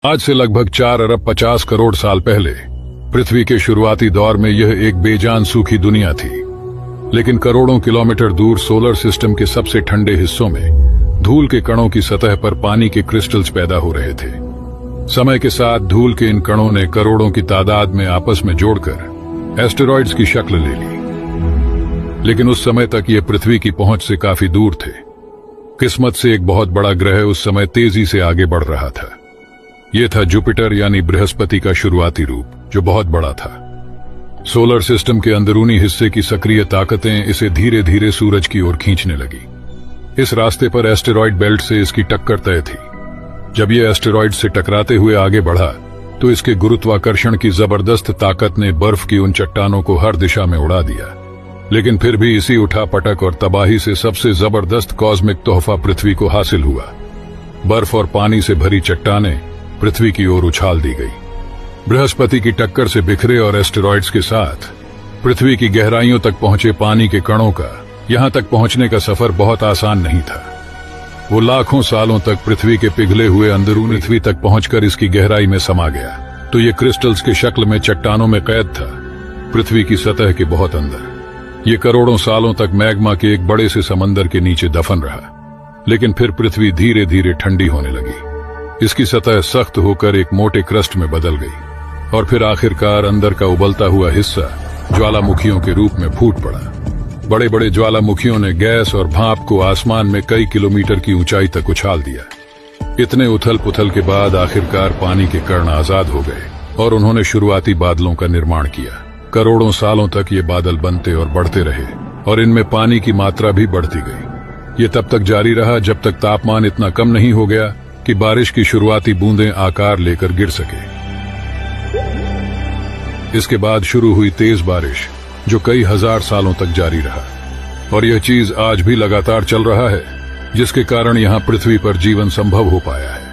आज से लगभग 4 अरब 50 करोड़ साल पहले पृथ्वी के शुरुआती दौर में यह एक बेजान सूखी दुनिया थी। लेकिन करोड़ों किलोमीटर दूर सोलर सिस्टम के सबसे ठंडे हिस्सों में धूल के कणों की सतह पर पानी के क्रिस्टल्स पैदा हो रहे थे। समय के साथ धूल के इन कणों ने करोड़ों की तादाद में आपस में जोड़कर एस्टेरॉइड्स की शक्ल ले ली। लेकिन उस समय तक ये पृथ्वी की पहुंच से काफी दूर थे। किस्मत से एक बहुत बड़ा ग्रह उस समय तेजी से आगे बढ़ रहा था। ये था जुपिटर यानी बृहस्पति का शुरुआती रूप, जो बहुत बड़ा था। सोलर सिस्टम के अंदरूनी हिस्से की सक्रिय ताकतें इसे धीरे धीरे सूरज की ओर खींचने लगी। इस रास्ते पर एस्टेरॉइड बेल्ट से इसकी टक्कर तय थी। जब यह एस्टेरॉइड से टकराते हुए आगे बढ़ा तो इसके गुरुत्वाकर्षण की जबरदस्त ताकत ने बर्फ की उन चट्टानों को हर दिशा में उड़ा दिया। लेकिन फिर भी इसी उठापटक और तबाही से सबसे जबरदस्त कॉस्मिक तोहफा पृथ्वी को हासिल हुआ। बर्फ और पानी से भरी चट्टानें पृथ्वी की ओर उछाल दी गई। बृहस्पति की टक्कर से बिखरे और एस्टेरॉइड्स के साथ पृथ्वी की गहराइयों तक पहुंचे पानी के कणों का यहां तक पहुंचने का सफर बहुत आसान नहीं था। वो लाखों सालों तक पृथ्वी के पिघले हुए अंदरूनी पृथ्वी तक पहुंचकर इसकी गहराई में समा गया तो ये क्रिस्टल्स के शक्ल में चट्टानों में कैद था, पृथ्वी की सतह के बहुत अंदर। ये करोड़ों सालों तक मैग्मा के एक बड़े से समंदर के नीचे दफन रहा। लेकिन फिर पृथ्वी धीरे धीरे ठंडी होने लगी। इसकी सतह सख्त होकर एक मोटे क्रस्ट में बदल गई और फिर आखिरकार अंदर का उबलता हुआ हिस्सा ज्वालामुखियों के रूप में फूट पड़ा। बड़े बड़े ज्वालामुखियों ने गैस और भाप को आसमान में कई किलोमीटर की ऊंचाई तक उछाल दिया। इतने उथल पुथल के बाद आखिरकार पानी के कण आजाद हो गए और उन्होंने शुरुआती बादलों का निर्माण किया। करोड़ों सालों तक ये बादल बनते और बढ़ते रहे और इनमें पानी की मात्रा भी बढ़ती गई। ये तब तक जारी रहा जब तक तापमान इतना कम नहीं हो गया कि बारिश की शुरुआती बूंदें आकार लेकर गिर सके। इसके बाद शुरू हुई तेज बारिश, जो कई हजार सालों तक जारी रहा। और यह चीज आज भी लगातार चल रहा है, जिसके कारण यहाँ पृथ्वी पर जीवन संभव हो पाया है।